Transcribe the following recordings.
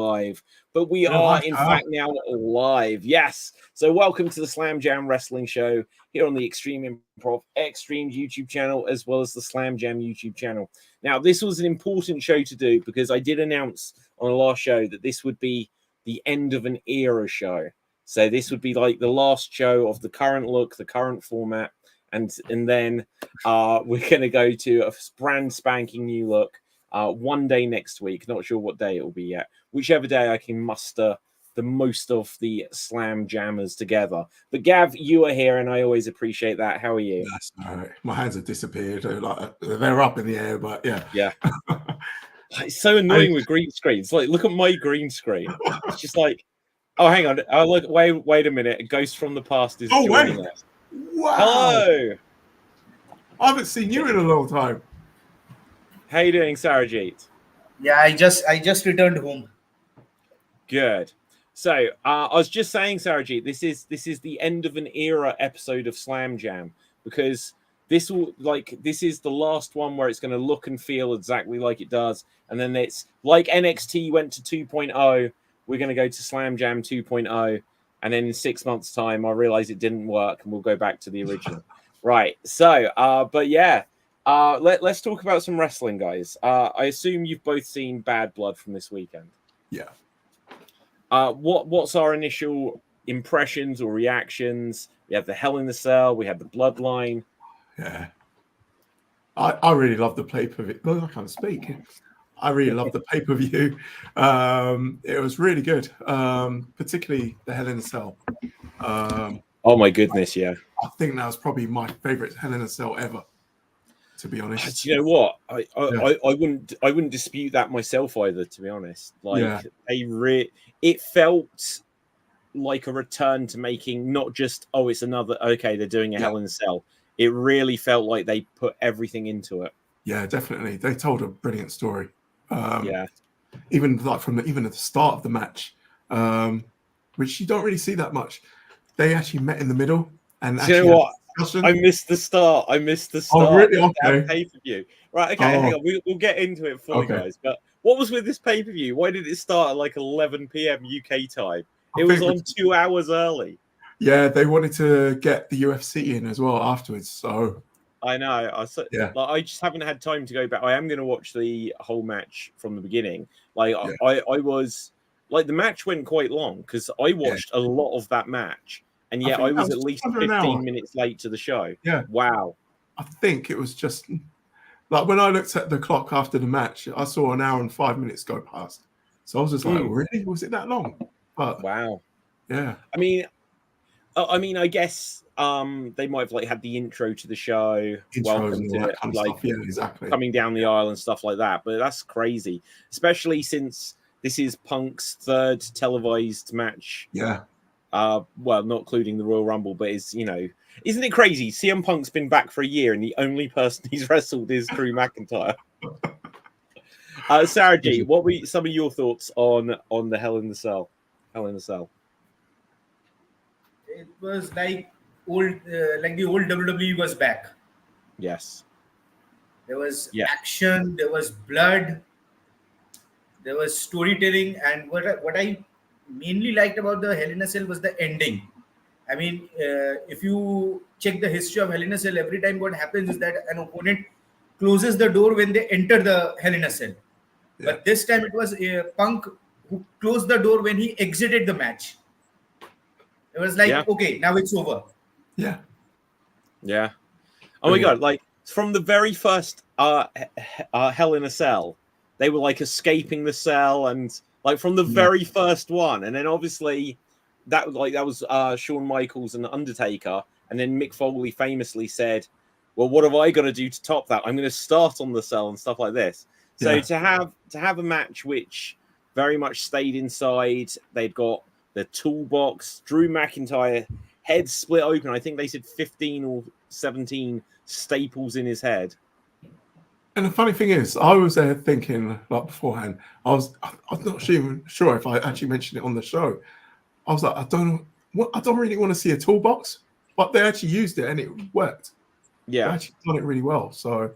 live, but we are in fact now live. Yes. So welcome to the Slam Jam Wrestling Show here on the Extreme Improv Extremes YouTube channel, as well as the Slam Jam YouTube channel. Now, this was an important show to do because I did announce on the last show that this would be the end of an era show. So this would be like the last show of the current look, the current format. And then we're going to go to a brand spanking new look one day next week. Not sure what day it will be yet. Whichever day I can muster the most of the Slam Jammers together. But Gav, you are here, and I always appreciate that. How are you? That's all right. My hands have disappeared. They're up in the air, but yeah. Yeah. It's so annoying with green screens. Like, look at my green screen. It's just like, oh, hang on. Oh, look, wait a minute. A ghost from the past is joining us. Wow. Hello. I haven't seen you in a long time. How you doing, Sarajit? Yeah, I just returned home. Good. So I was just saying, Sarajit, this is the end of an era episode of Slam Jam, because this is the last one where it's going to look and feel exactly like it does, and then it's like NXT went to 2.0. We're going to go to Slam Jam 2.0. And then in 6 months' time, I realize it didn't work, and we'll go back to the original. Right. So, but yeah, let's talk about some wrestling, guys. I assume you've both seen Bad Blood from this weekend. Yeah. What's our initial impressions or reactions? We have the Hell in the Cell. We have the Bloodline. Yeah. I really love the pay-per-view. Well, I can't speak. I really love the pay-per-view. It was really good, particularly the Hell in a Cell. Oh my goodness, yeah. I think that was probably my favorite Hell in a Cell ever, to be honest. You know what? I wouldn't dispute that myself either, to be honest. Like it felt like a return to making not just it's another they're doing a Hell in a Cell. It really felt like they put everything into it. Yeah, definitely. They told a brilliant story. Even like from even at the start of the match, which you don't really see that much. They actually met in the middle, and you know what? I missed the start. Oh, really? Okay. Pay-per-view. Right. Okay. Hang on. We'll get into it fully, guys. But what was with this pay-per-view? Why did it start at like 11 p.m. UK time? It was on 2 hours early. Yeah, they wanted to get the UFC in as well afterwards. So. I know. I just haven't had time to go back. I am going to watch the whole match from the beginning. I was like, the match went quite long because I watched a lot of that match, and yet I was at least 15 minutes late to the show. Yeah. Wow. I think it was just like when I looked at the clock after the match, I saw an hour and 5 minutes go past. So I was just like, really? Was it that long? But wow. Yeah. I mean, I guess they might have had the intro to the show, welcome to it, exactly, coming down the aisle and stuff like that. But that's crazy, especially since this is Punk's third televised match. Yeah. Well, not including the Royal Rumble, but isn't it crazy? CM Punk's been back for a year, and the only person he's wrestled is Drew McIntyre. Sarah G, what were some of your thoughts on the Hell in the Cell? Hell in the Cell. It was like the old WWE was back. Yes. There was action, there was blood, there was storytelling, and what I mainly liked about the Hell in a Cell was the ending. I mean, if you check the history of Hell in a Cell, every time what happens is that an opponent closes the door when they enter the Hell in a Cell. Yeah. But this time it was Punk who closed the door when he exited the match. It was like, okay, now it's over. Yeah. Yeah. Oh my God. Like from the very first Hell in a Cell, they were like escaping the cell, and like from the very first one. And then obviously that was Shawn Michaels and Undertaker. And then Mick Foley famously said, well, what have I got to do to top that? I'm going to start on the cell and stuff like this. So to have a match which very much stayed inside, they'd got the toolbox, Drew McIntyre, head split open. I think they said 15 or 17 staples in his head. And the funny thing is, I was there thinking, like beforehand, I'm not even sure if I actually mentioned it on the show. I was like, I don't really want to see a toolbox, but they actually used it and it worked. Yeah, they actually done it really well. So,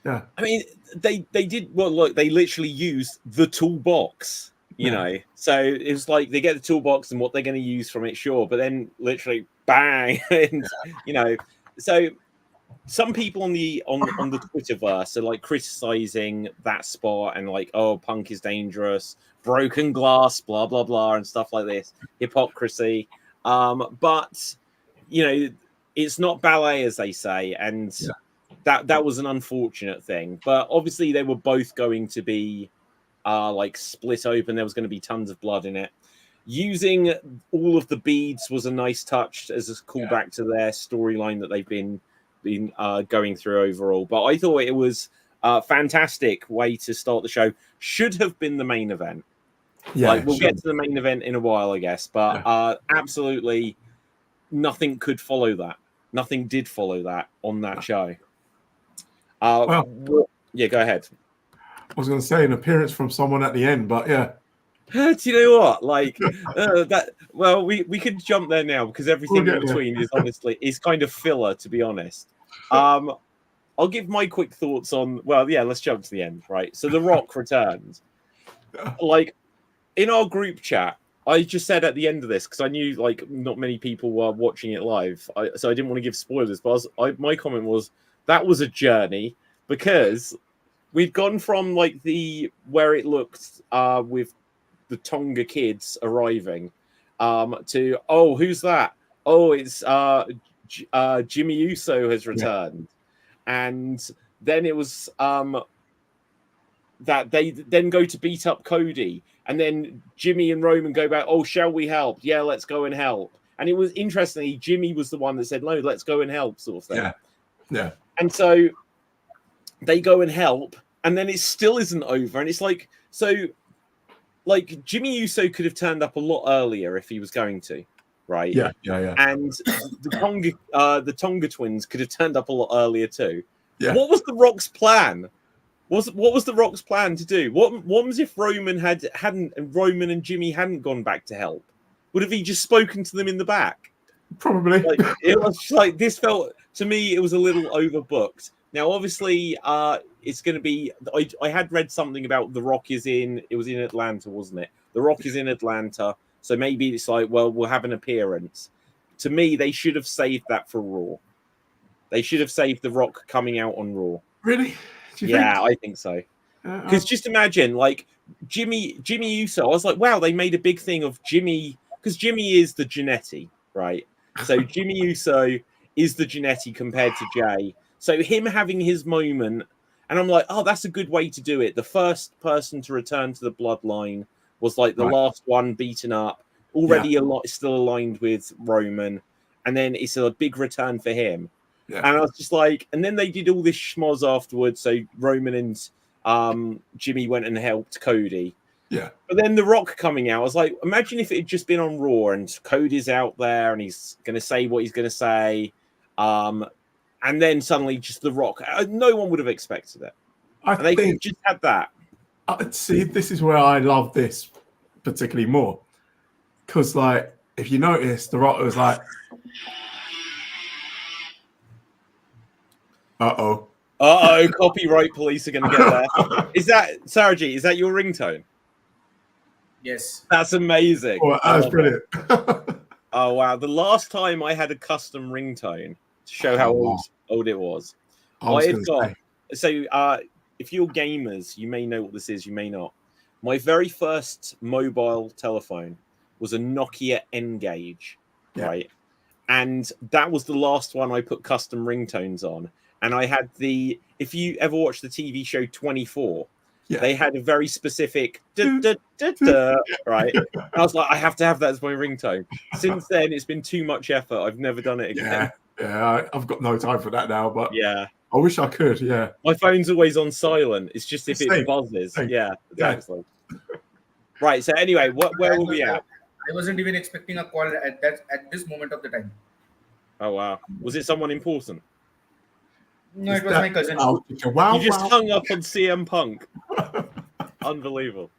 yeah. I mean, they did well. Look, they literally used the toolbox. You know, so it was like they get the toolbox and what they're going to use from it, sure, but then literally bang, and you know, so some people on the Twitterverse are like criticizing that spot and like, oh, Punk is dangerous, broken glass, blah blah blah, and stuff like this, hypocrisy. But you know, it's not ballet, as they say, and that was an unfortunate thing. But obviously, they were both going to be like split open. There was going to be tons of blood in it. Using all of the beads was a nice touch as a callback to their storyline that they've been going through overall. But I thought it was a fantastic way to start the show. Should have been the main event. Yeah, like, we'll get to the main event in a while, I guess. But absolutely nothing could follow that. Nothing did follow that on that show. Yeah, go ahead. I was going to say an appearance from someone at the end, but yeah. Do you know what? Like that. Well, we could jump there now because everything in between is honestly is kind of filler, to be honest. I'll give my quick thoughts on. Well, yeah, let's jump to the end, right? So The Rock returns. Like in our group chat, I just said at the end of this because I knew like not many people were watching it live, so I didn't want to give spoilers. But my comment was that was a journey because we'd gone from like where it looked with the Tonga kids arriving to, oh, who's that? Oh, it's Jimmy Uso has returned. And then it was that they then go to beat up Cody. And then Jimmy and Roman go back, oh, shall we help? Yeah, let's go and help. And it was interestingly, Jimmy was the one that said, no, let's go and help, sort of thing. Yeah. And so they go and help. And then it still isn't over. And it's like, so like Jimmy Uso could have turned up a lot earlier if he was going to, right? Yeah. And the Tonga twins could have turned up a lot earlier too. Yeah. What was The Rock's plan? What was The Rock's plan to do? What was if Roman and Jimmy hadn't gone back to help? Would have he just spoken to them in the back? Probably. Like, it was like this felt to me it was a little overbooked. Now, obviously, it's going to be. I had read something about The Rock is in. It was in Atlanta, wasn't it? The Rock is in Atlanta, so maybe it's like, well, we'll have an appearance. To me, they should have saved that for Raw. They should have saved The Rock coming out on Raw. Really? Yeah, I think so. Because just imagine, like Jimmy Uso. I was like, wow, they made a big thing of Jimmy because Jimmy is the Jannetty, right? So Jimmy Uso is the Jannetty compared to Jay. So him having his moment, and I'm like, oh, that's a good way to do it. The first person to return to the bloodline was like the last one beaten up, already still aligned with Roman, and then it's a big return for him. Yeah. And I was just like, and then they did all this schmoz afterwards. So Roman and Jimmy went and helped Cody. Yeah. But then The Rock coming out, I was like, imagine if it had just been on Raw and Cody's out there and he's going to say what he's going to say. And then suddenly just The Rock. No one would have expected it. They could have just had that. See, this is where I love this particularly more. Because, like, if you notice, The Rock was like, uh-oh, copyright police are going to get there. Is that, Saraji, is that your ringtone? Yes. That's amazing. Oh, that's brilliant. Oh, wow. The last time I had a custom ringtone to show how old it was. So if you're gamers, you may know what this is, you may not. My very first mobile telephone was a Nokia N-Gage, right? And that was the last one I put custom ringtones on. And I had if you ever watched the TV show 24, they had a very specific right? And I was like, I have to have that as my ringtone. Since then, it's been too much effort. I've never done it again. Yeah, I've got no time for that now, but yeah, I wish I could. Yeah, my phone's always on silent. It's just if it buzzes. Yeah, exactly. Right. So anyway, where were we at? I wasn't even expecting a call at this moment of the time. Oh wow! Was it someone important? No, it was my cousin. You just hung up on CM Punk. Unbelievable.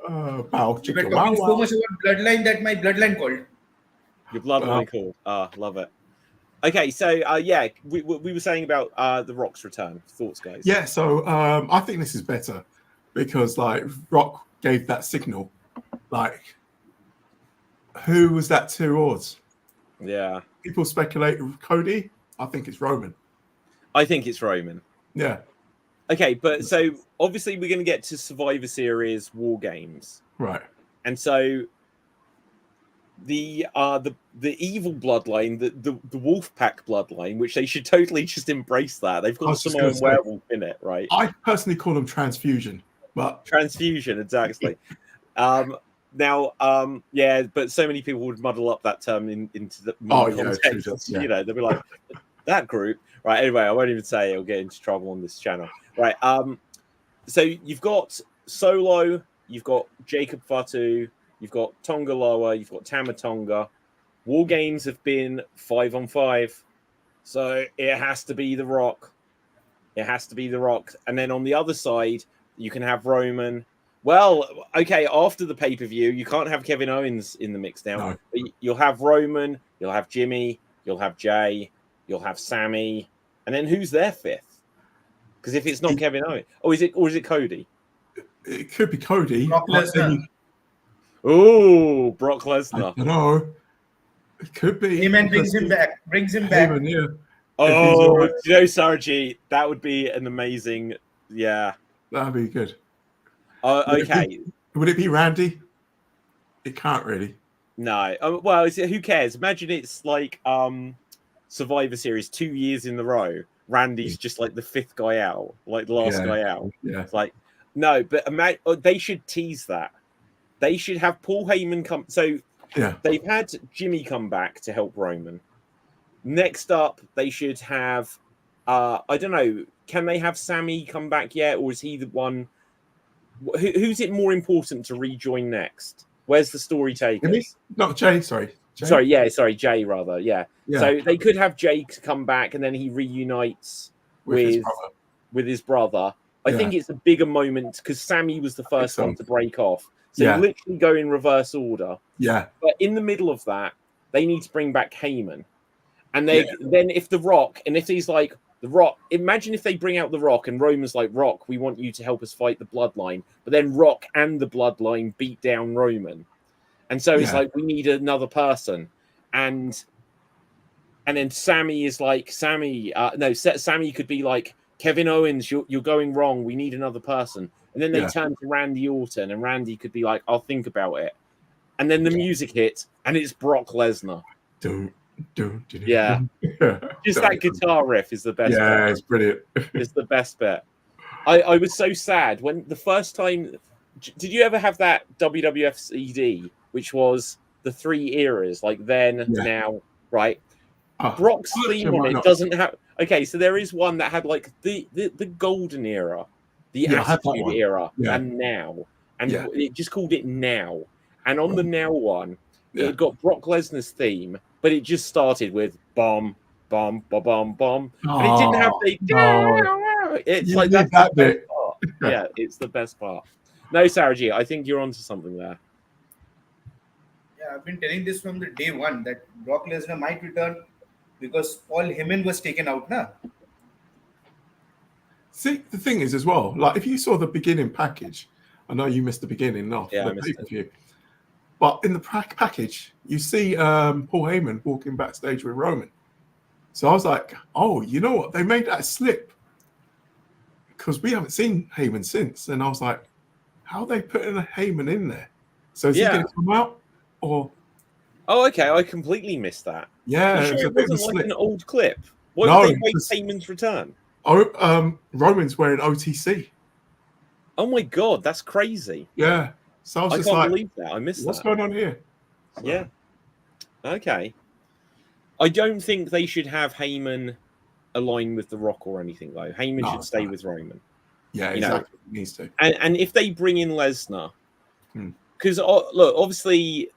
You were talking so much about bloodline that my bloodline called. Your bloodline called. Love it. Okay, so we were saying about The Rock's return. Thoughts, guys? Yeah, so I think this is better because like Rock gave that signal. Like, who was that towards? Yeah. People speculate with Cody. I think it's Roman. I think it's Roman. Yeah. Okay, but so obviously we're going to get to Survivor Series War Games. Right. And so the evil bloodline, the wolf pack bloodline, which they should totally just embrace that. They've got the Samoan werewolf in it, right? I personally call them transfusion, but transfusion, exactly. Yeah, but so many people would muddle up that term into the context. Yeah. You know, they'll be like, that group, right? Anyway, I won't even say it. I'll get into trouble on this channel, right? So you've got Solo, you've got Jacob Fatu, you've got Tonga Loa, you've got Tama Tonga. War Games have been 5-on-5, so it has to be The Rock. It has to be The Rock, and then on the other side, you can have Roman. Well, okay, after the pay-per-view, you can't have Kevin Owens in the mix now. No. But you'll have Roman, you'll have Jimmy, you'll have Jay, you'll have Sammy, and then who's their fifth? Because if it's not Kevin Owens, is it Cody? It could be Cody. Brock Lesnar. Oh, Brock Lesnar. I don't know. It could be. Heyman brings him back. Heyman, yeah. Oh, right. You know, Sarji, that would be an amazing. Yeah, that'd be good. Okay. Would it be Randy? It can't really. No. Well, who cares? Imagine it's like Survivor Series 2 years in a row. Randy's just like the fifth guy out, like the last guy out. Yeah. It's like, no, but they should tease that. They should have Paul Heyman come. So they've had Jimmy come back to help Roman. Next up, they should have, I don't know, can they have Sammy come back yet? Or is he the one? Who's it more important to rejoin next? Where's the story taken? Not Jay, sorry. Jay. Jay, rather. Yeah. So they could have Jay come back and then he reunites with his brother. I think it's a bigger moment because Sammy was the first one to break off. So you literally go in reverse order. Yeah. But in the middle of that, they need to bring back Heyman. And then if The Rock, and if he's like, The Rock, imagine if they bring out The Rock and Roman's like, Rock, we want you to help us fight the Bloodline. But then Rock and the Bloodline beat down Roman. And so it's like, we need another person. And then Sammy is like, Sammy could be like, Kevin Owens, you're going wrong. We need another person. And then they turn to Randy Orton, and Randy could be like, I'll think about it. And then the music hits, and it's Brock Lesnar. Yeah. Just that guitar riff is the best bit. Yeah, it's brilliant. It's the best bit. I was so sad when the first time... Did you ever have that WWF CD, which was the 3 eras, like then, now, right? Brock's theme on it doesn't have... Okay, so there is one that had like the golden era, the Attitude era, and now. And it just called it Now. And on the Now one, it got Brock Lesnar's theme, but it just started with bomb, bomb, ba bomb, bomb. And it didn't have the... It's like that's the best part. Yeah, it's the best part. No, Sarah G, I think you're onto something there. Yeah, I've been telling this from the day one that Brock Lesnar might return because Paul Heyman was taken out now. See, the thing is as well, like if you saw the beginning package, I know you missed the beginning off the pay-per-view, but in the package, you see Paul Heyman walking backstage with Roman. So I was like, oh, you know what? They made that slip because we haven't seen Heyman since. And I was like, how are they putting a Heyman in there? So is he going to come out or? Oh, okay. I completely missed that. Yeah, it wasn't like an old clip. Why did they wait Heyman's return? Oh, Roman's wearing OTC. Oh my god, that's crazy. Yeah. So I was just can't believe that. I missed that. What's going on here? So. Yeah. Okay. I don't think they should have Heyman align with The Rock or anything, though. Heyman should stay with Roman. Yeah, exactly. He needs to. And if they bring in Lesnar, because look, obviously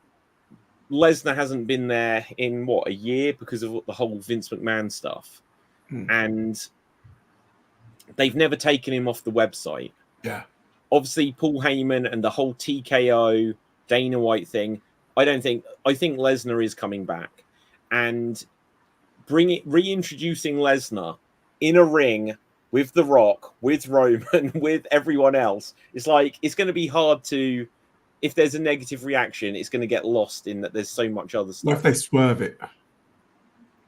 Lesnar hasn't been there in a year because of the whole Vince McMahon stuff, and they've never taken him off the website. Yeah. Obviously, Paul Heyman and the whole TKO Dana White thing. I think Lesnar is coming back, and reintroducing Lesnar in a ring with The Rock, with Roman, with everyone else, it's like it's going to be hard to. If there's a negative reaction, it's going to get lost in that there's so much other stuff. What if they swerve it?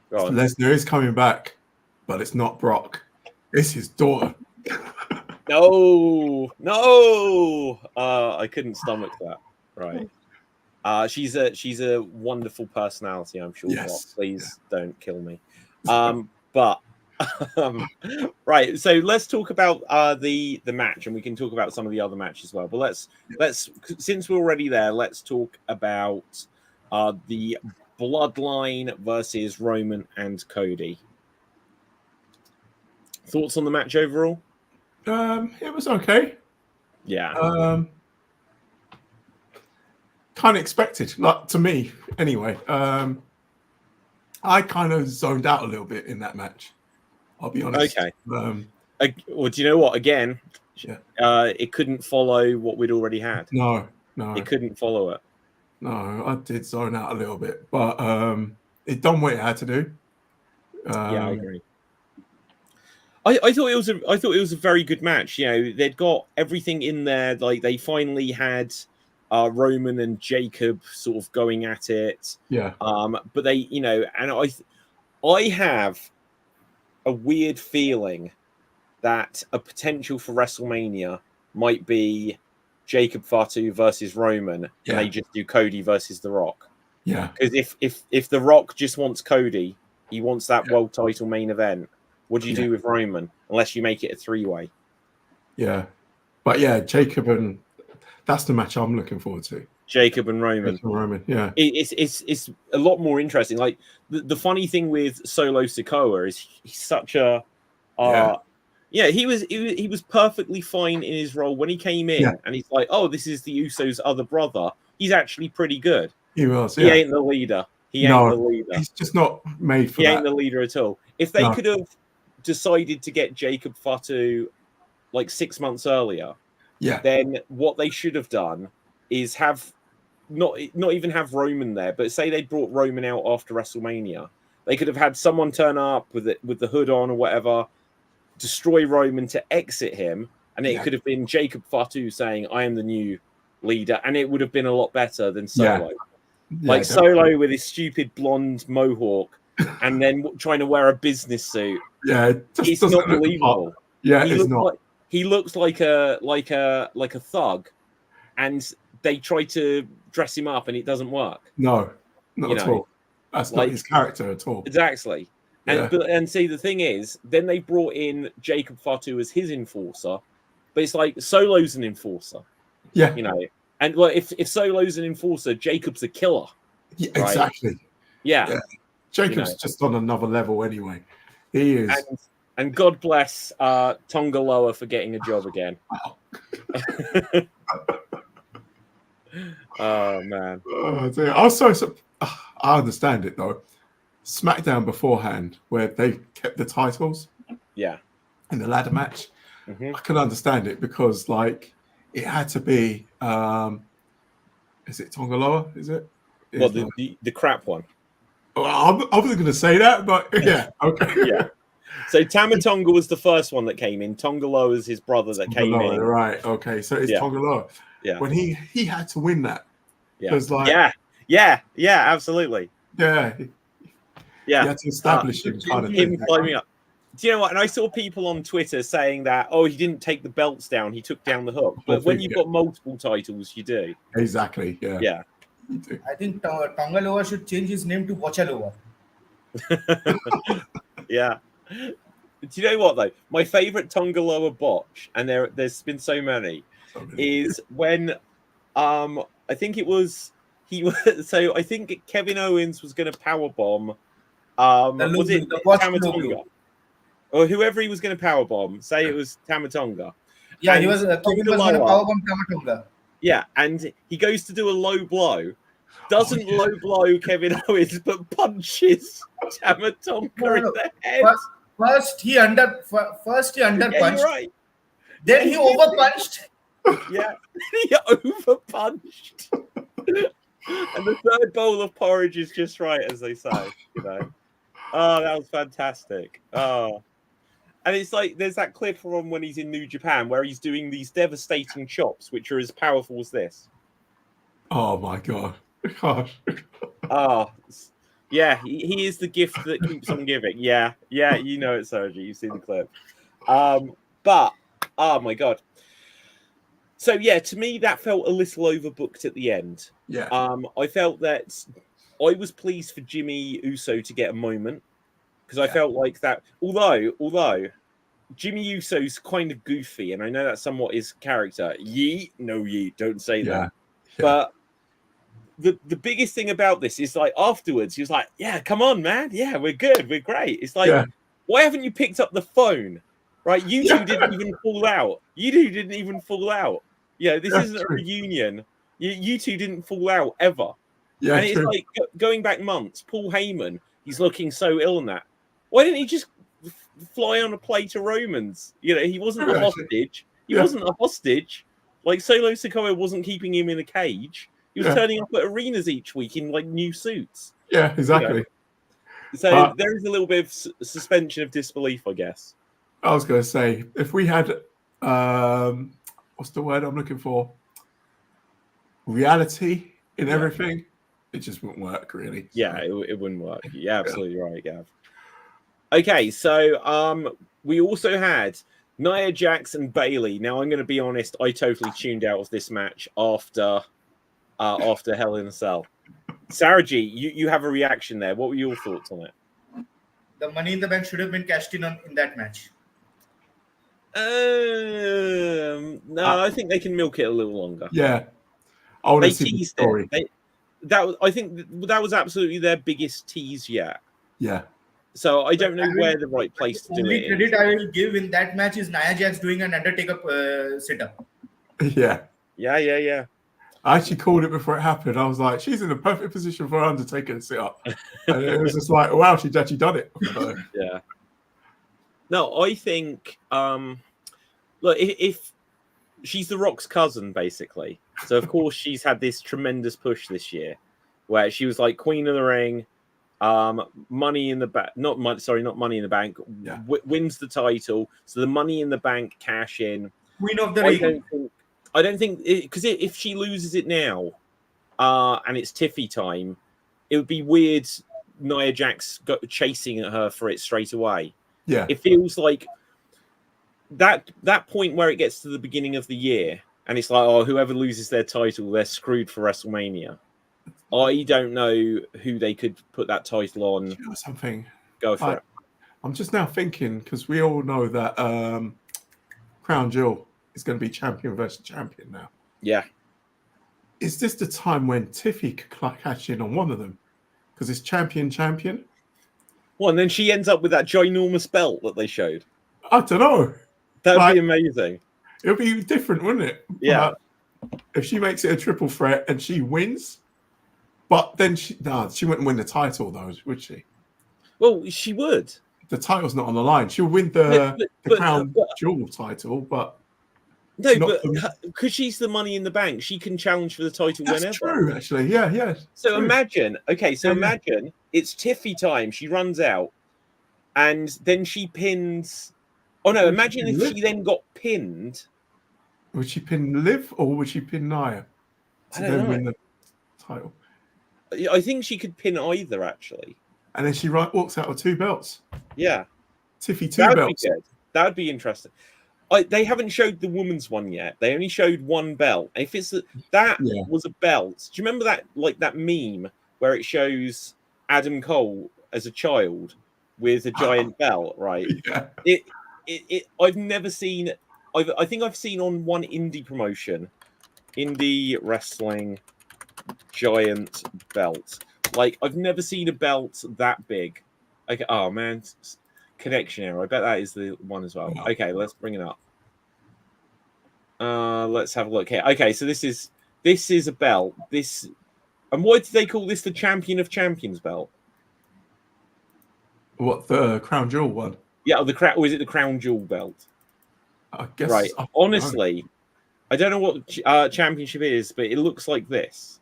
Lesnar is coming back, but it's not Brock. It's his daughter. No. I couldn't stomach that. Right. She's a wonderful personality, I'm sure. Yes. Please don't kill me. But right. So let's talk about the match, and we can talk about some of the other matches as well. But let's since we're already there, let's talk about the Bloodline versus Roman and Cody. Thoughts on the match overall? It was okay. Yeah. Kind of expected, like to me anyway. I kind of zoned out a little bit in that match. I'll be honest. Okay. Well, do you know what? Again, it couldn't follow what we'd already had. No. It couldn't follow it. No, I did zone out a little bit, but it done what it had to do. Yeah, I agree. I thought it was a very good match. You know, they'd got everything in there. Like they finally had Roman and Jacob sort of going at it. Yeah. But they, you know, and I have a weird feeling that a potential for WrestleMania might be Jacob Fatu versus Roman, and they just do Cody versus The Rock. Yeah. Because if The Rock just wants Cody, he wants that world title main event. What do you do with Roman? Unless you make it a 3-way. Yeah. But yeah, Jacob and that's the match I'm looking forward to. Jacob and Roman. Yeah. It's a lot more interesting. Like the funny thing with Solo Sikoa is he's such a he was perfectly fine in his role when he came in, and he's like, oh, this is the Usos' other brother. He's actually pretty good. He was. He ain't the leader. He ain't the leader. He's just not made for that. He ain't the leader at all. If they could have decided to get Jacob Fatu like 6 months earlier, then what they should have done is have not even have Roman there, but say they brought Roman out after WrestleMania. They could have had someone turn up with the hood on or whatever, destroy Roman to exit him, and it could have been Jacob Fatu saying, I am the new leader, and it would have been a lot better than Solo. Like Solo with his stupid blonde mohawk and then trying to wear a business suit. Yeah, it's not believable. Yeah, it's not. He looks like a thug, and they try to dress him up, and it doesn't work. No, not at all. That's not his character at all. Exactly. And see, the thing is, then they brought in Jacob Fatu as his enforcer, but it's like Solo's an enforcer. Yeah, you know. And well, if Solo's an enforcer, Jacob's a killer. Yeah, exactly. Yeah. Jacob's just on another level anyway. He is. And God bless Tonga Loa for getting a job again. Wow. Oh man. I understand it though. SmackDown beforehand, where they kept the titles. Yeah. In the ladder match, I can understand it because like it had to be. Is it Tonga Loa? Is it? Well, the crap one. Well, I wasn't going to say that, but yeah, okay. Yeah. So Tama Tonga was the first one that came in. Tonga Loa is his brother that came in. Right. Okay. So it's Tonga Loa. Yeah. When he had to win that. Yeah. Like, yeah, absolutely. Yeah. Yeah. You had to establish him kind of thing. Climbing up. Do you know what? And I saw people on Twitter saying that, oh, he didn't take the belts down, he took down the hook. But when you've got multiple titles, you do. Exactly. Yeah. Yeah. I think Tonga Loa should change his name to Bocha Loa. Yeah. Do you know what though? My favorite Tonga Loa botch, and there's been so many, is when I think it was so I think Kevin Owens was going to powerbomb was it Tama Tonga or whoever he was going to powerbomb? Say it was Tama Tonga. Yeah, he was Kevin was going to powerbomb Tama Tonga. Yeah, and he goes to do a low blow. Doesn't low blow Kevin Owens, but punches Tama Tonga in the head. First he underpunched. Yeah, right. Then he overpunched. Yeah, he overpunched. And the third bowl of porridge is just right, as they say. You know. Oh, that was fantastic. Oh, And it's like there's that clip from when he's in New Japan where he's doing these devastating chops, which are as powerful as this. Oh my god! Gosh. Oh, yeah, he is the gift that keeps on giving. Yeah, you know it, Sergi. You've seen the clip. But oh my god. So yeah, to me that felt a little overbooked at the end. Yeah. I felt that I was pleased for Jimmy Uso to get a moment because I felt like that. Although Jimmy Uso's kind of goofy, and I know that's somewhat his character. Don't say that. But the biggest thing about this is like afterwards, he was like, "Yeah, come on, man. Yeah, we're good. We're great." It's like, why haven't you picked up the phone? Right? You two didn't even fall out. You two didn't even fall out. Yeah, this isn't a reunion. You two didn't fall out ever. Yeah, and it's like going back months. Paul Heyman, he's looking so ill in that. Why didn't he just fly on a plane to Romans? You know, he wasn't a hostage. He wasn't a hostage. Like Solo Sikoa wasn't keeping him in a cage. He was turning up at arenas each week in like new suits. Yeah, exactly. You know? So there is a little bit of suspension of disbelief, I guess. I was going to say, if we had, what's the word I'm looking for? Reality in everything, it just wouldn't work, really. Yeah, it wouldn't work. You're absolutely right, Gav. Okay, so we also had Nia Jax and Bayley. Now, I'm going to be honest, I totally tuned out of this match after Hell in a Cell. Saraji, you have a reaction there. What were your thoughts on it? The Money in the Bank should have been cashed in that match. No, I think they can milk it a little longer. Yeah, I want to see the story. I think that was absolutely their biggest tease yet. Yeah. So I don't know where the right place to do it. The credit I will give in that match is Nia Jax doing an Undertaker sit-up. Yeah. Yeah. I actually called it before it happened. I was like, she's in the perfect position for Undertaker to sit up. And it was just like, wow, she's actually done it. Yeah. No, I think, look, if she's The Rock's cousin, basically. So, of course, she's had this tremendous push this year where she was like Queen of the Ring, Money in the Bank, not Money in the Bank, wins the title. So the Money in the Bank cash in. Queen of the Ring. I don't think, because if she loses it now and it's Tiffy time, it would be weird Nia Jax chasing at her for it straight away. Yeah. It feels like that point where it gets to the beginning of the year and it's like, oh, whoever loses their title, they're screwed for WrestleMania. I don't know who they could put that title on. You know something? Go for it. I'm just now thinking, because we all know that Crown Jewel is going to be champion versus champion now. Yeah. Is this the time when Tiffy could catch in on one of them? Because it's champion. Well, and then she ends up with that ginormous belt that they showed. I don't know. That would be amazing. It would be different, wouldn't it? Yeah. If she makes it a triple threat and she wins, but then she wouldn't win the title, though, would she? Well, she would. The title's not on the line. She'll win the Crown Jewel title, but... No, but because she's the Money in the Bank, she can challenge for the title whenever. That's true, actually. Yeah. So imagine, imagine it's Tiffy time. She runs out, and then she pins. Oh no! Imagine if she then got pinned. Would she pin Liv or would she pin Nia to then win the title? I think she could pin either, actually. And then she walks out with 2 belts. Yeah, Tiffy 2 belts. That would be interesting. They haven't showed the woman's one yet. They only showed 1 belt. If it's was a belt, do you remember that meme where it shows Adam Cole as a child with a giant belt? Right. Yeah. I've never seen. I think I've seen on one indie promotion, indie wrestling giant belt. Like I've never seen a belt that big. Okay. Oh man. Connection error. I bet that is the one as well. Okay, let's bring it up. Let's have a look here. Okay, so this is a belt. And why did they call this the Champion of Champions belt? What, the Crown Jewel one? Yeah, or is it the Crown Jewel belt? I guess. Right. Honestly, I don't know what championship is, but it looks like this.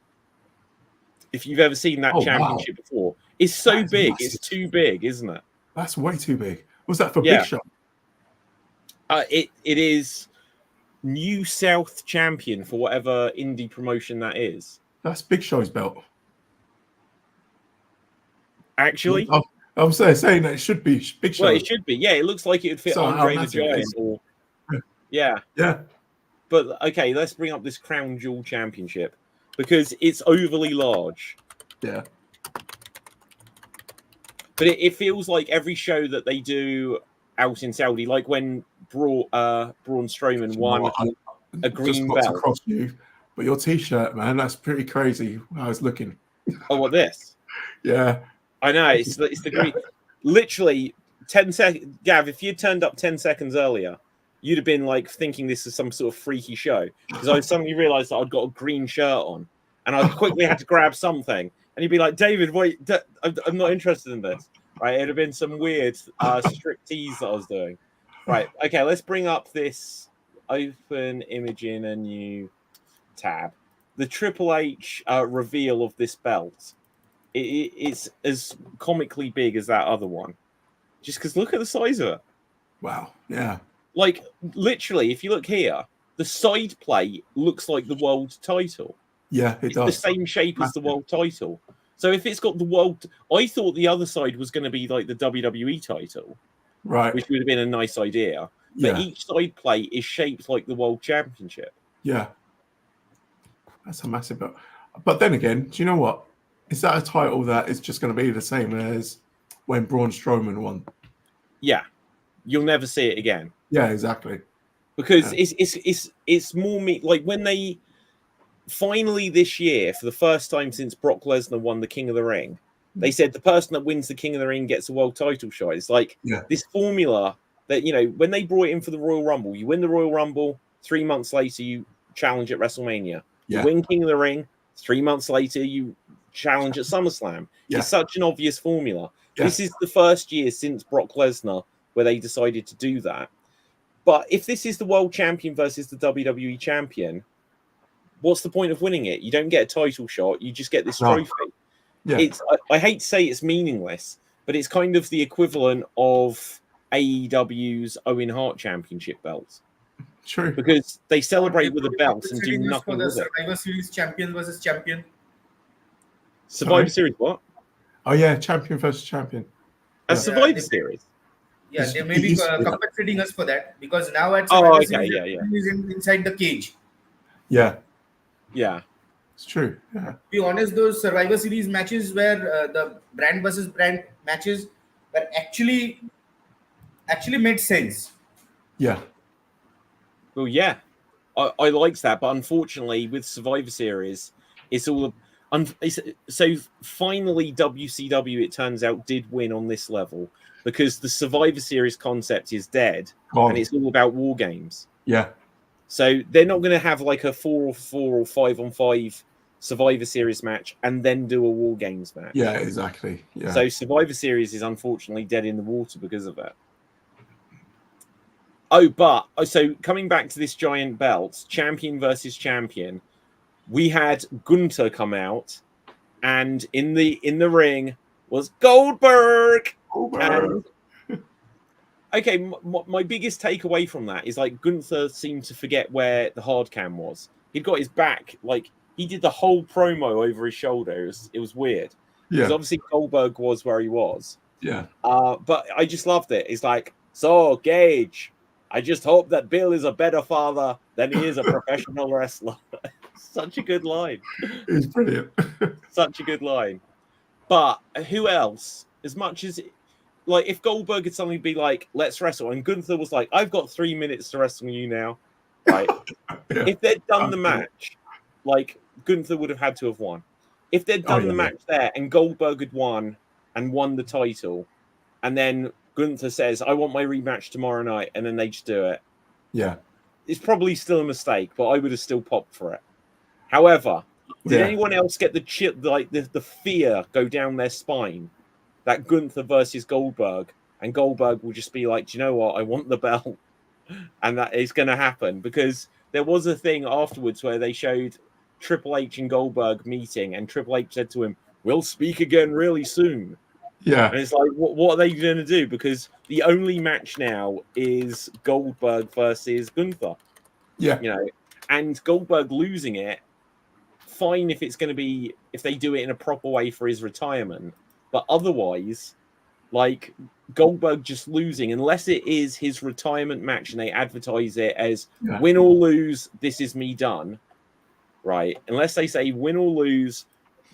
If you've ever seen that championship before, it's so big. Massive. It's too big, isn't it? That's way too big. Was that for Big Show? It is New South champion for whatever indie promotion that is. That's Big Show's belt. Actually, I'm saying that it should be Big Show. Well, it should be. Yeah, it looks like it would fit Andre the Giant. Or yeah. But okay, let's bring up this Crown Jewel Championship because it's overly large. Yeah. But it feels like every show that they do out in Saudi, like when Braun Strowman won a green belt. Across you, but your T-shirt, man, that's pretty crazy. How it's looking. Oh, what this? Yeah, I know. It's the green. Literally 10 seconds. Gav, if you turned up 10 seconds earlier, you'd have been like thinking this is some sort of freaky show because I suddenly realised that I'd got a green shirt on, and I quickly had to grab something. And you'd be like, David, wait, I'm not interested in this. Right? It'd have been some weird striptease that I was doing. Right. Okay, let's bring up this open image in a new tab. The Triple H reveal of this belt. It's as comically big as that other one. Just because look at the size of it. Wow. Yeah. Like, literally, if you look here, the side plate looks like the world title. Yeah, it does. The same shape as the world title. So if it's got the world... I thought the other side was going to be like the WWE title. Right. Which would have been a nice idea. But each side plate is shaped like the World Championship. Yeah. That's a massive... But then again, do you know what? Is that a title that is just going to be the same as when Braun Strowman won? Yeah. You'll never see it again. Yeah, exactly. Because it's more like when they... Finally, this year, for the first time since Brock Lesnar won the King of the Ring, they said the person that wins the King of the Ring gets a world title shot. It's like this formula that, you know, when they brought it in for the Royal Rumble, you win the Royal Rumble, 3 months later, you challenge at WrestleMania. You win King of the Ring, 3 months later, you challenge at SummerSlam. It's such an obvious formula. This is the first year since Brock Lesnar where they decided to do that. But if this is the world champion versus the WWE champion, what's the point of winning it? You don't get a title shot. You just get this trophy. Yeah. I hate to say it's meaningless, but it's kind of the equivalent of AEW's Owen Hart Championship belts. True. Because they celebrate with the belts and do nothing with it. Survivor Series champion versus champion. Survivor Series what? Oh, yeah. Champion versus champion. A Survivor Series? Yeah, they may be compensating us for that because now at Survivor Series is inside the cage. Yeah. Yeah, it's true. Yeah. To be honest, those Survivor Series matches where the brand versus brand matches were actually made sense. Yeah. Well, yeah, I liked that, but unfortunately, with Survivor Series, it's all. So finally, WCW, it turns out, did win on this level because the Survivor Series concept is dead, and it's all about war games. Yeah. So they're not going to have like a 4-on-4 or 5-on-5 Survivor Series match and then do a War Games match. Yeah, exactly. Yeah. So Survivor Series is unfortunately dead in the water because of that. So coming back to this giant belt, champion versus champion, we had Gunther come out, and in the ring was Goldberg. And okay, my biggest takeaway from that is like Gunther seemed to forget where the hard cam was. He'd got his back, like he did the whole promo over his shoulder. It was weird. Because obviously Goldberg was where he was. Yeah. But I just loved it. It's like, so Gage, I just hope that Bill is a better father than he is a professional wrestler. Such a good line. It's brilliant. Such a good line. But who else? As much as like if Goldberg had suddenly be like, let's wrestle, and Gunther was like, I've got 3 minutes to wrestle you now, right? If they'd done the match, like Gunther would have had to have won. If they'd done the match there and Goldberg had won and won the title, and then Gunther says, I want my rematch tomorrow night, and then they just do it. Yeah. It's probably still a mistake, but I would have still popped for it. However, did anyone else get the fear go down their spine that Gunther versus Goldberg, and Goldberg will just be like, do you know what? I want the belt. And that is going to happen because there was a thing afterwards where they showed Triple H and Goldberg meeting, and Triple H said to him, we'll speak again really soon. Yeah. And it's like, what are they going to do? Because the only match now is Goldberg versus Gunther. Yeah. You know, and Goldberg losing it, fine if it's going to be, if they do it in a proper way for his retirement. But otherwise, like Goldberg just losing, unless it is his retirement match and they advertise it as win or lose, this is me done. Right. Unless they say win or lose,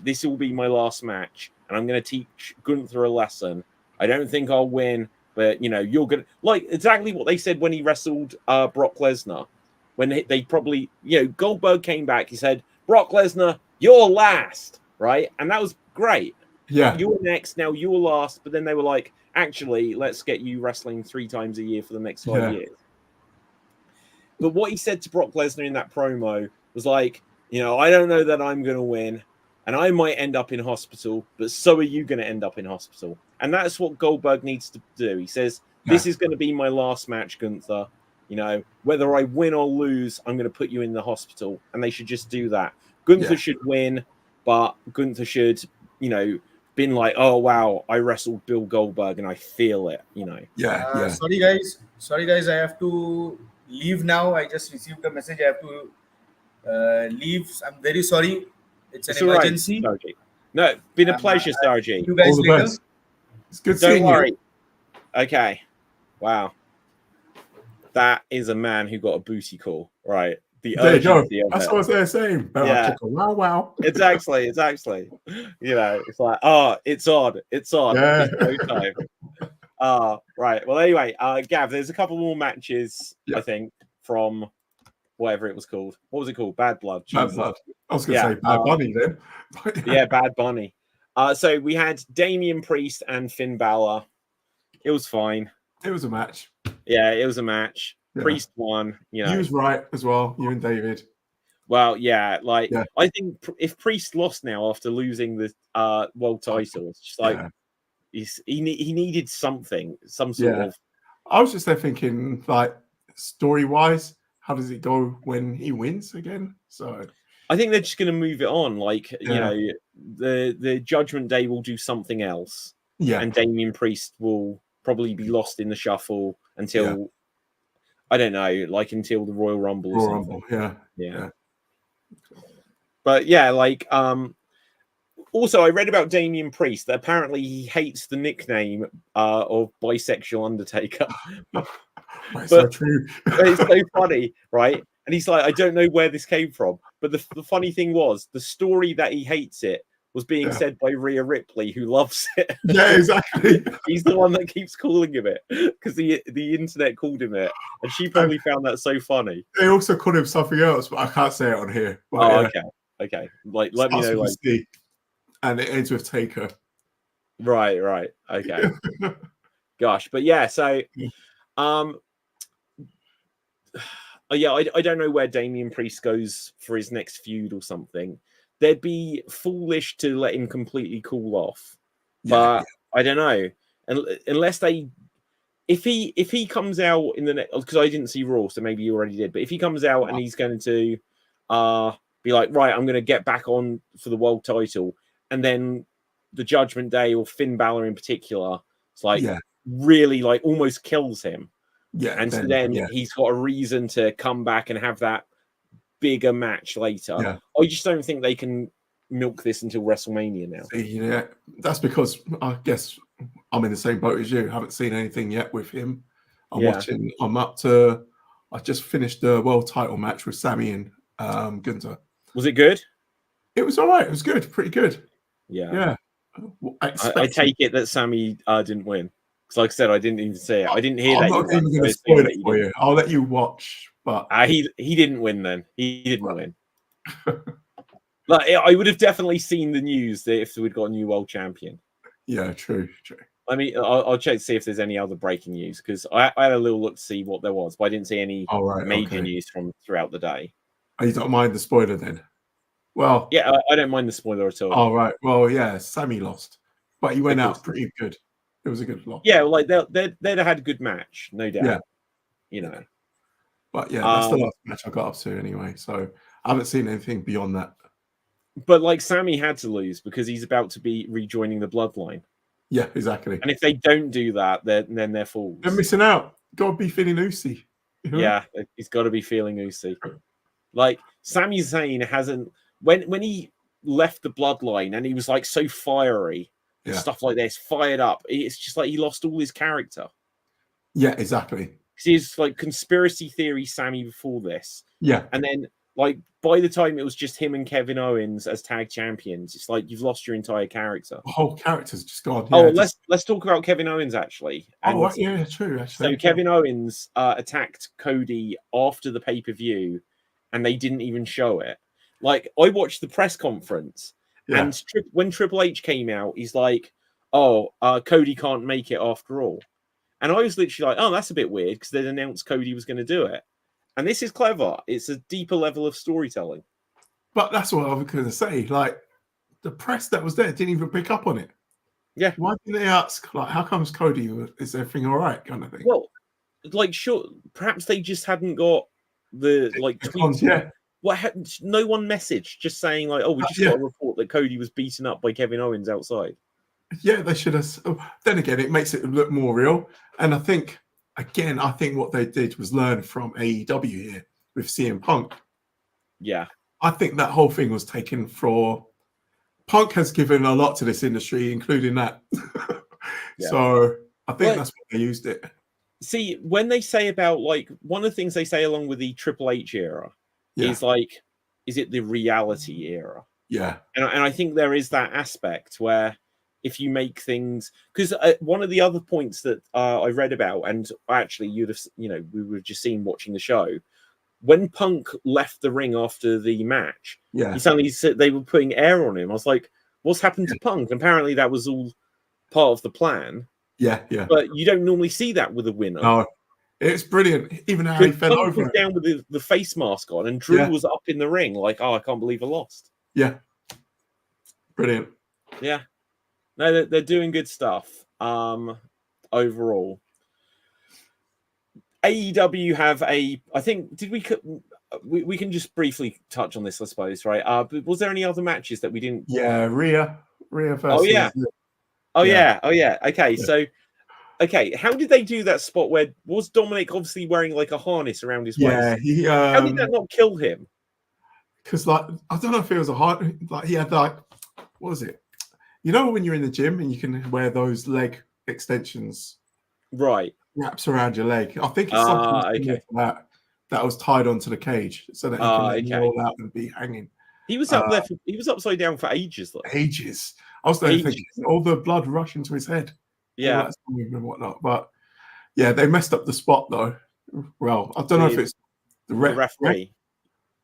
this will be my last match. And I'm going to teach Gunther a lesson. I don't think I'll win, but you know, you're going to like exactly what they said when he wrestled Brock Lesnar. When they probably, you know, Goldberg came back, he said, Brock Lesnar, you're last. Right. And that was great. Yeah. You were next, now you're last. But then they were like, actually, let's get you wrestling 3 times a year for the next 5 years. But what he said to Brock Lesnar in that promo was like, you know, I don't know that I'm going to win, and I might end up in hospital, but so are you going to end up in hospital. And that's what Goldberg needs to do. He says, this is going to be my last match, Gunther. You know, whether I win or lose, I'm going to put you in the hospital. And they should just do that. Gunther should win, but Gunther should, you know, been like, oh, wow, I wrestled Bill Goldberg and I feel it, you know. Yeah. Sorry, guys. I have to leave now. I just received a message. I have to leave. I'm very sorry. It's an emergency. Right, no, been a pleasure, Sarji. See you guys later. Best. It's good seeing you. Okay. Wow. That is a man who got a booty call, right? There you go. That's what I was there saying. Yeah. Wow. Exactly. You know, it's like, oh, it's odd. Yeah. It's no time. Right. Well, anyway, Gav, there's a couple more matches, I think, from whatever it was called. What was it called? Bad Blood. Bad Blood. I was going to say Bad Bunny then. Yeah, Bad Bunny. So we had Damian Priest and Finn Balor. It was fine. It was a match. Yeah, it was a match. Yeah. Priest won. You know, he was right as well. You and David. Well, yeah, like I think if Priest lost now after losing the world title, it's just like he needed something, some sort of. I was just there thinking, like, story wise, how does it go when he wins again? So I think they're just going to move it on. Like, you know, the Judgment Day will do something else. Yeah, and Damian Priest will probably be lost in the shuffle until I don't know, like until the Royal Rumble or something. Yeah. But yeah, like also I read about Damian Priest that apparently he hates the nickname of bisexual Undertaker. That's so true. It's so funny, right? And he's like, I don't know where this came from. But the funny thing was the story that he hates it was being said by Rhea Ripley, who loves it. Yeah, exactly. He's the one that keeps calling him it because the internet called him it, and she probably found that so funny. They also called him something else, but I can't say it on here. But, okay. Like, let me know. Like, and it ends with Taker. Right. Okay. Gosh, but yeah. So, I don't know where Damian Priest goes for his next feud or something. They'd be foolish to let him completely cool off, but I don't know. And unless they, if he comes out in the next, because I didn't see Raw, so maybe you already did. But if he comes out and he's going to be like, right, I'm going to get back on for the world title, and then the Judgment Day or Finn Balor in particular, it's like really like almost kills him. Yeah, and then he's got a reason to come back and have that bigger match later. Yeah. I just don't think they can milk this until WrestleMania now. Yeah, that's because I guess I'm in the same boat as you. I haven't seen anything yet with him. I just finished the world title match with Sammy and Gunther. Was it good? It was all right. It was good. Pretty good. Yeah. I take it that Sammy didn't win. Because like I said, I didn't even see it. I didn't hear that. I'm not even going to spoil it for you. I'll let you watch. But he didn't win then. He didn't win. Like I would have definitely seen the news that if we'd got a new world champion. Yeah, true. I mean, I'll check to see if there's any other breaking news because I had a little look to see what there was, but I didn't see any major news from throughout the day. Oh, you don't mind the spoiler then? Well, yeah, I don't mind the spoiler at all. All right. Well, yeah, Sammy lost, but he went out pretty good. It was a good loss. Yeah, like they'd have had a good match, no doubt. Yeah, you know. But yeah, that's the last match I got up to anyway. So I haven't seen anything beyond that. But like Sammy had to lose because he's about to be rejoining the bloodline. Yeah, exactly. And if they don't do that, then they're fools. They're missing out. Got to be feeling Usi. Yeah, he's got to be feeling Usi. Like Sami Zayn hasn't when he left the bloodline and he was like so fiery and stuff like this, fired up. It's just like he lost all his character. Yeah, exactly. Because he's like conspiracy theory Sammy before this. Yeah. And then like by the time it was just him and Kevin Owens as tag champions, it's like you've lost your entire character. The whole character's just gone. Yeah, let's talk about Kevin Owens actually. And, yeah, true. Actually, so Kevin Owens attacked Cody after the pay-per-view, and they didn't even show it. Like I watched the press conference, and when Triple H came out, he's like, "Oh, Cody can't make it after all." And I was literally like, "Oh, that's a bit weird," because they'd announced Cody was going to do it. And this is clever. It's a deeper level of storytelling. But that's what I was going to say. Like, the press that was there didn't even pick up on it. Yeah. Why didn't they ask, like, how comes Cody? Is everything all right? Kind of thing. Well, like, sure, perhaps they just hadn't got the like tweets. Yeah. No one messaged just saying like, "Oh, we just got a report that Cody was beaten up by Kevin Owens outside." Yeah, they should have. Then again, it makes it look more real. And I think what they did was learn from AEW here with CM Punk. Yeah. I think that whole thing was taken for... Punk has given a lot to this industry, including that. So I think that's what they used it. See, when they say about, like, one of the things they say along with the Triple H era is like, is it the reality era? Yeah. And I think there is that aspect where if you make things, because one of the other points that I read about, and actually you'd have, we were just seen watching the show, when Punk left the ring after the match, he suddenly said they were putting air on him. I was like, what's happened to Punk? And apparently that was all part of the plan. Yeah. But you don't normally see that with a winner. No, it's brilliant. Even how he fell Punk over. was down with the face mask on, and Drew was up in the ring like, oh, I can't believe I lost. Yeah. Brilliant. Yeah. No, they're doing good stuff overall. AEW have I think, did we can just briefly touch on this, I suppose, right? But was there any other matches that we didn't? Yeah, Rhea versus... Oh yeah. Okay, so how did they do that spot where was Dominic obviously wearing like a harness around his waist? Yeah, how did that not kill him? Because like I don't know if it was a hard, like he had like, what was it? You know when you're in the gym and you can wear those leg extensions, right? Wraps around your leg. I think it's something that was tied onto the cage so that he can roll out and be hanging. He was up there. He was upside down for ages, though. Ages. I was thinking all the blood rushing to his head. Yeah, and whatnot. But yeah, they messed up the spot though. Well, I don't know if it's the referee.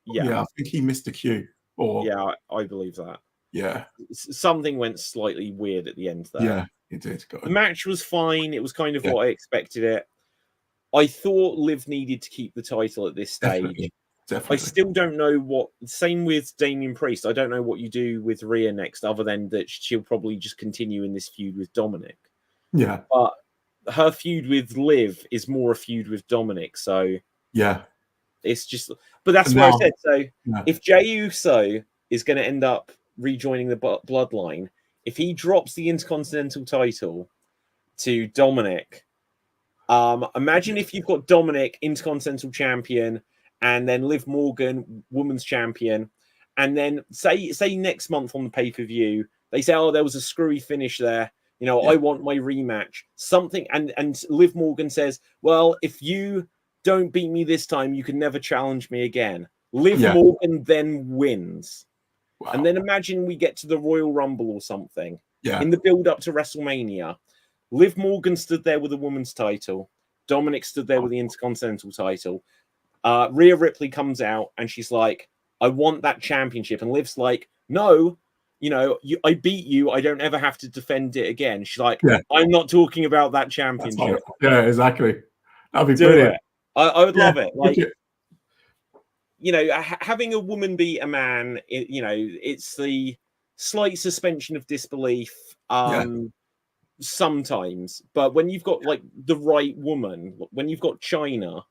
Yeah, I think he missed the cue. Yeah, I believe that. Yeah, something went slightly weird at the end there. Yeah, it did. The match was fine. It was kind of what I expected it. I thought Liv needed to keep the title at this stage. Definitely. I still don't know what. Same with Damian Priest. I don't know what you do with Rhea next, other than that she'll probably just continue in this feud with Dominic. Yeah, but her feud with Liv is more a feud with Dominic. So yeah, it's just. But that's what I said. So if Jey Uso is going to end up rejoining the bloodline, if he drops the Intercontinental title to Dominic, imagine if you've got Dominic Intercontinental champion and then Liv Morgan women's champion, and then say next month on the pay-per-view they say, oh, there was a screwy finish there, I want my rematch, something, and Liv Morgan says, well, if you don't beat me this time you can never challenge me again. Liv Morgan then wins. Wow. And then imagine we get to the Royal Rumble or something. In the build up to WrestleMania, Liv Morgan stood there with a woman's title. Dominic stood there with the Intercontinental title. Rhea Ripley comes out and she's like, I want that championship. And Liv's like, no, I beat you. I don't ever have to defend it again. She's like, I'm not talking about that championship. Yeah, exactly. That'd be brilliant. I would love it. Like, having a woman beat a man, it's the slight suspension of disbelief sometimes. But when you've got like the right woman, when you've got China,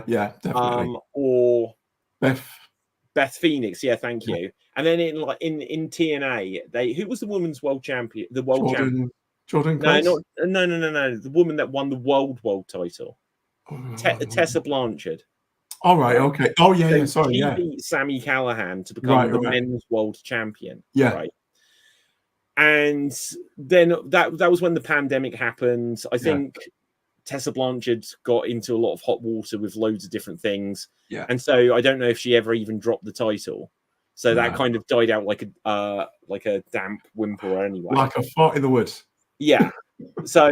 yeah, definitely, or Beth Phoenix, thank you. And then in TNA, who was the women's world champion? The world champion, Jordan No, Cross? no. The woman that won the world title, Tessa Blanchard. All right. Okay. Oh yeah. Sorry. She beat Sami Callihan to become the men's world champion. Yeah. Right. And then that was when the pandemic happened. I think Tessa Blanchard got into a lot of hot water with loads of different things. Yeah. And so I don't know if she ever even dropped the title. So that kind of died out like a damp whimper anyway. Like a fart in the woods. Yeah. So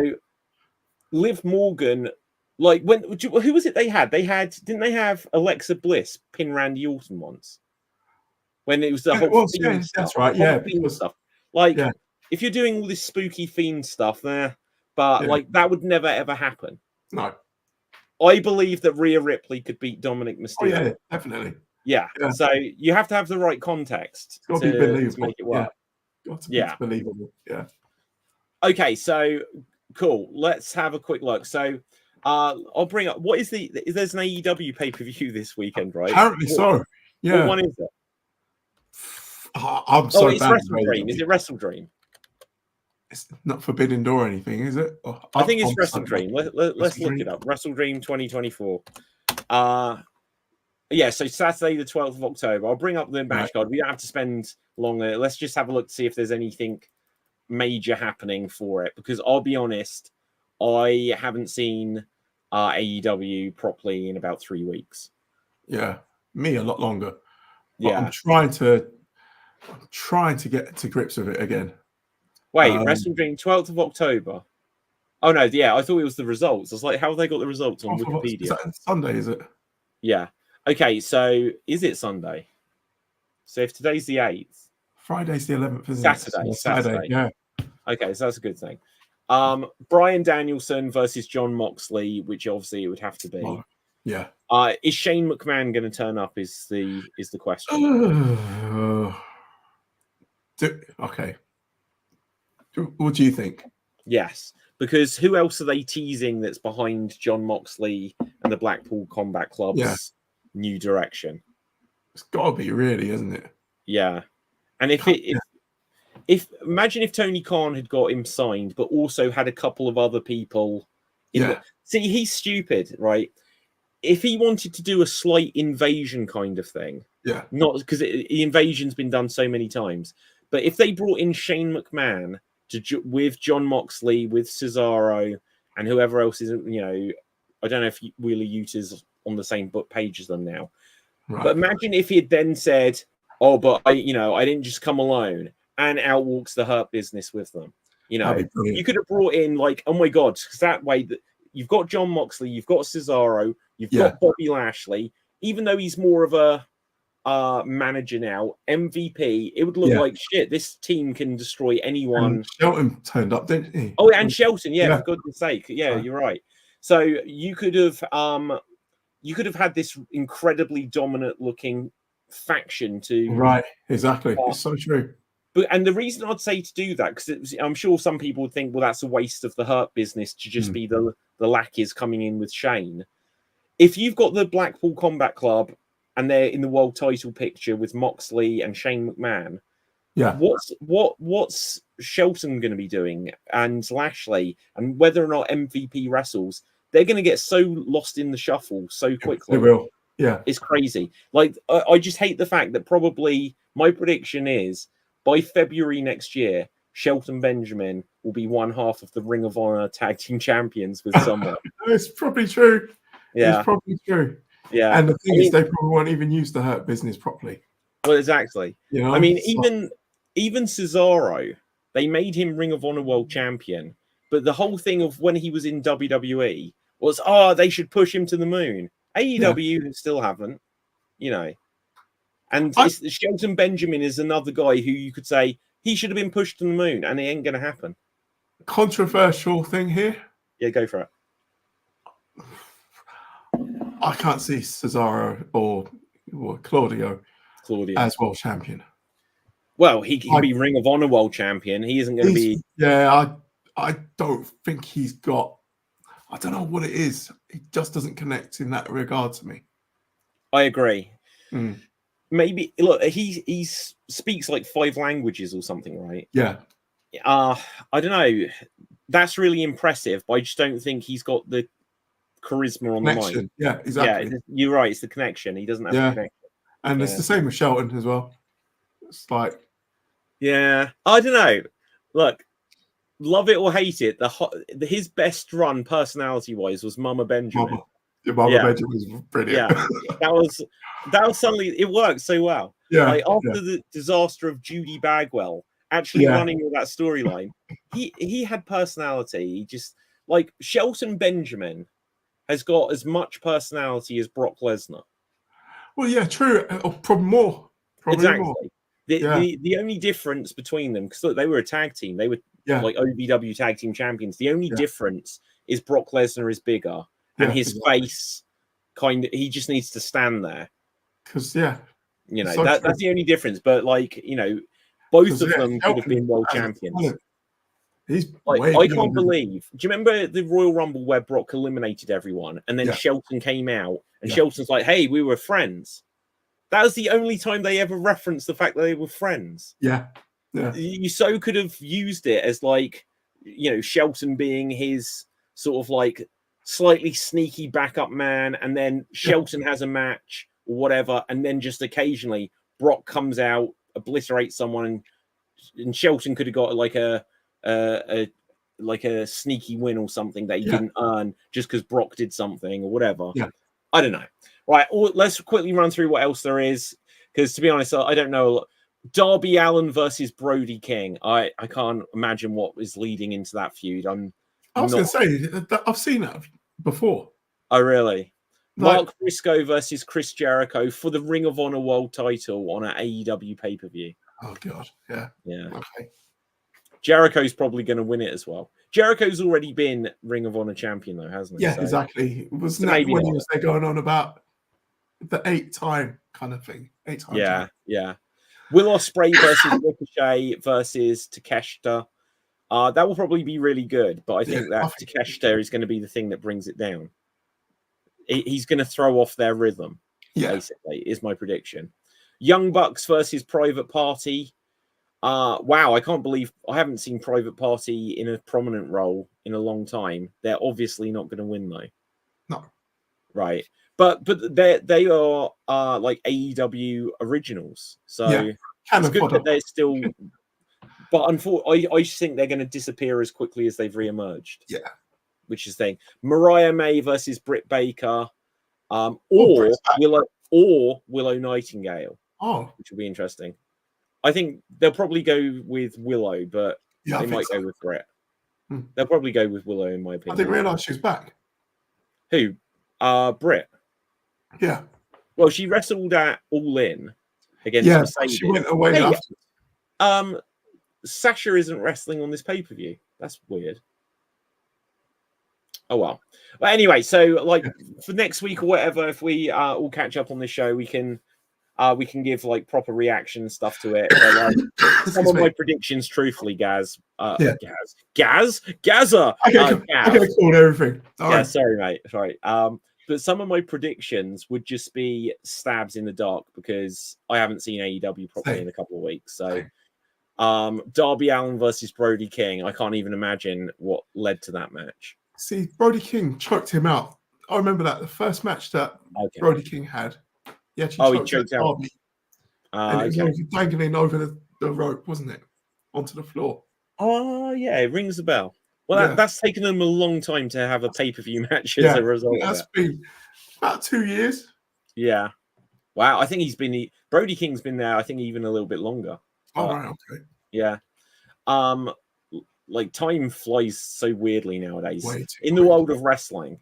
Liv Morgan, like who was it they had? Didn't they have Alexa Bliss pin Randy Orton once? When it was the whole Fiend stuff. That's right. Yeah. Stuff. Like if you're doing all this spooky Fiend stuff there, but like that would never ever happen. No. I believe that Rhea Ripley could beat Dominic Mysterio. Oh, yeah, definitely. Yeah. So you have to have the right context to be believable. To make it work. Got to be believable. Yeah. Okay, so cool. Let's have a quick look. So I'll bring up there's an AEW pay-per-view this weekend, right? Apparently so. Yeah. What one is it? I'm so it's bad. Wrestle Dream. Is it Wrestle Dream? It's not Forbidden Door or anything, is it? I think it's Wrestle Dream. Let's look it up. Wrestle Dream 2024. So Saturday the 12th of October. I'll bring up the match card. We don't have to spend longer. Let's just have a look to see if there's anything major happening for it. Because I'll be honest, I haven't seen AEW properly in about 3 weeks. Yeah, me a lot longer. But Yeah, I'm trying to get to grips with it again. Wait, Wrestle Dream 12th of October. Oh no, yeah, I thought it was the results. I was like, how have they got the results on Wikipedia? Is that Sunday, is it? Yeah. Okay, so is it Sunday? So if today's the 8th, Friday's the 11th, isn't it? Saturday. Yeah. Okay, so that's a good thing. Bryan Danielson versus John Moxley, which obviously it would have to be. Oh, yeah. Is Shane McMahon going to turn up? Is the question. Okay. What do you think? Yes, because who else are they teasing that's behind John Moxley and the Blackpool Combat Club's new direction? It's got to be, really, isn't it? Yeah, and if imagine if Tony Khan had got him signed, but also had a couple of other people. See, he's stupid, right? If he wanted to do a slight invasion kind of thing, not because the invasion's been done so many times, but if they brought in Shane McMahon with John Moxley, with Cesaro, and whoever else is, I don't know if Wheeler Utah's on the same book page as them now. Right. But imagine if he had then said, "Oh, but I didn't just come alone," and out walks the Hurt Business with them. You could have brought in oh my God, because that way that you've got John Moxley, you've got Cesaro, you've got Bobby Lashley. Even though he's more of a manager now, MVP, it would look like shit. This team can destroy anyone. And Shelton turned up, didn't he? Oh, and Shelton, for goodness sake, you're right. So you could have had this incredibly dominant looking faction to exactly. It's so true. And the reason I'd say to do that, because I'm sure some people would think, well, that's a waste of the Hurt Business to just be the lackeys coming in with Shane. If you've got the Blackpool Combat Club and they're in the world title picture with Moxley and Shane McMahon, what's Shelton going to be doing, and Lashley, and whether or not MVP wrestles, they're going to get so lost in the shuffle so quickly. They will. Yeah, it's crazy. I just hate the fact that probably my prediction is by February next year, Shelton Benjamin will be one half of the Ring of Honor Tag Team Champions with someone. It's probably true. Yeah, it's probably true. Yeah, and the thing is, they probably won't even use the Hurt Business properly. Well, exactly. I mean, even Cesaro, they made him Ring of Honor World Champion, but the whole thing of when he was in WWE was, they should push him to the moon. AEW still haven't, And Shelton Benjamin is another guy who you could say he should have been pushed to the moon, and it ain't going to happen. Controversial thing here. Yeah, go for it. I can't see Cesaro or Claudio as world champion. Well, he can be Ring of Honor world champion. He isn't going to be. Yeah, I don't think he's got. I don't know what it is. He just doesn't connect in that regard to me. I agree. Maybe look, he speaks like 5 languages or something, right? Yeah. I don't know. That's really impressive, but I just don't think he's got the charisma on Connection. the mic. Yeah, exactly. Yeah, you're right. It's the connection. He doesn't have the connection. And it's the same with Shelton as well. It's like, yeah, I don't know. Look, love it or hate it, his best run personality wise was Mama Benjamin. Mama Benjamin was brilliant. Yeah, that was suddenly it worked so well. Yeah, like after the disaster of Judy Bagwell actually running all that storyline, he had personality. He just like Shelton Benjamin has got as much personality as Brock Lesnar. Well, yeah, true. Probably more. Exactly. More. The only difference between them, because they were a tag team, they were like OVW tag team champions. The only difference is Brock Lesnar is bigger, and his face he just needs to stand there. Because you know, that's the only difference. But like, you know, both of them could have been world champions. He's I can't believe. Do you remember the Royal Rumble where Brock eliminated everyone, and then Shelton came out, and Shelton's like, "Hey, we were friends." That was the only time they ever referenced the fact that they were friends. Yeah. You so could have used it as like, you know, Shelton being his sort of like slightly sneaky backup man, and then Shelton has a match or whatever, and then just occasionally Brock comes out, obliterates someone, and Shelton could have got like a sneaky win or something that he didn't earn just because Brock did something or whatever. Yeah. I don't know. Right, let's quickly run through what else there is, because to be honest, I don't know. Darby Allin versus Brody King. I can't imagine what is leading into that feud. I was going to say, I've seen that before. Oh, really? Mark Briscoe versus Chris Jericho for the Ring of Honor World Title on an AEW pay-per-view. Oh, God. Yeah. Okay. Jericho's probably going to win it as well. Jericho's already been Ring of Honor champion, though, hasn't he? Yeah, exactly. Wasn't that when he was there going on about the 8-time kind of thing? 8-time. Yeah. Will Ospreay versus Ricochet versus Takeshita. That will probably be really good, but I think that Takeshita is going to be the thing that brings it down. He's going to throw off their rhythm, basically, is my prediction. Young Bucks versus Private Party. Wow, I can't believe I haven't seen Private Party in a prominent role in a long time. They're obviously not going to win, though. No. Right. But they are like AEW originals. So it's good that they're still... But unfortunately, I just think they're going to disappear as quickly as they've re-emerged. Yeah. Which is the thing. Mariah May versus Britt Baker, or Willow Nightingale. Oh. Which will be interesting. I think they'll probably go with Willow, but they might go with Britt. They'll probably go with Willow, in my opinion. I didn't realise she was back. Who? Britt. Yeah. Well, she wrestled at All In against Mercedes. She went away after. Sasha isn't wrestling on this pay-per-view. That's weird. Oh well. But anyway, so like for next week or whatever, if we all catch up on this show, we can give like proper reaction stuff to it. But, like, some of my predictions, truthfully, Gaz. Gazza. I get called everything. Sorry, mate. Sorry. But some of my predictions would just be stabs in the dark because I haven't seen AEW properly in a couple of weeks. So, Darby Allin versus Brody King. I can't even imagine what led to that match. See, Brody King choked him out. I remember that the first match that Brody King had. Yeah, he choked out Darby. And it was dangling over the rope, wasn't it? Onto the floor. Oh, yeah, it rings a bell. Well, that's taken them a long time to have a pay-per-view match as a result. That's been about 2 years. Yeah. Wow, I think Brody King's been there, I think, even a little bit longer. Oh, right, okay. Yeah. Like, time flies so weirdly nowadays. In the world of wrestling.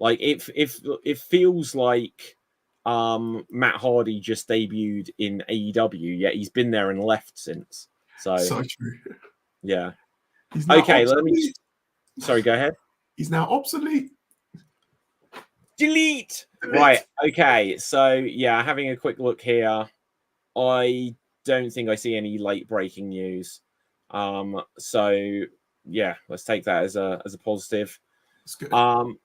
Like, it feels like Matt Hardy just debuted in AEW, yet he's been there and left since. So true. Yeah. Okay, Sorry, go ahead. He's now obsolete. Delete. Right. Okay. So yeah, having a quick look here. I don't think I see any late breaking news. So yeah, let's take that as a positive. That's good.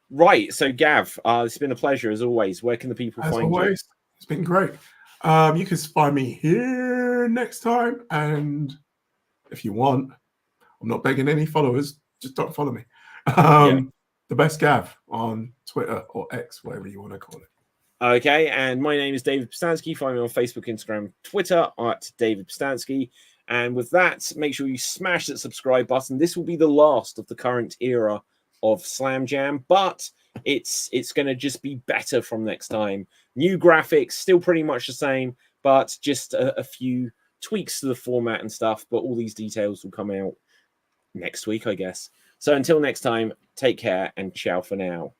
Right. So Gav, it's been a pleasure as always. Where can the people find you? It's been great. You can find me here next time, and if you want. I'm not begging any followers. Just don't follow me. The Best Gav on Twitter or X, whatever you want to call it. Okay, and my name is David Pstansky. Find me on Facebook, Instagram, Twitter at David Pstansky. And with that, make sure you smash that subscribe button. This will be the last of the current era of Slam Jam, but it's going to just be better from next time. New graphics, still pretty much the same, but just a few tweaks to the format and stuff. But all these details will come out next week, I guess. So until next time, take care and ciao for now.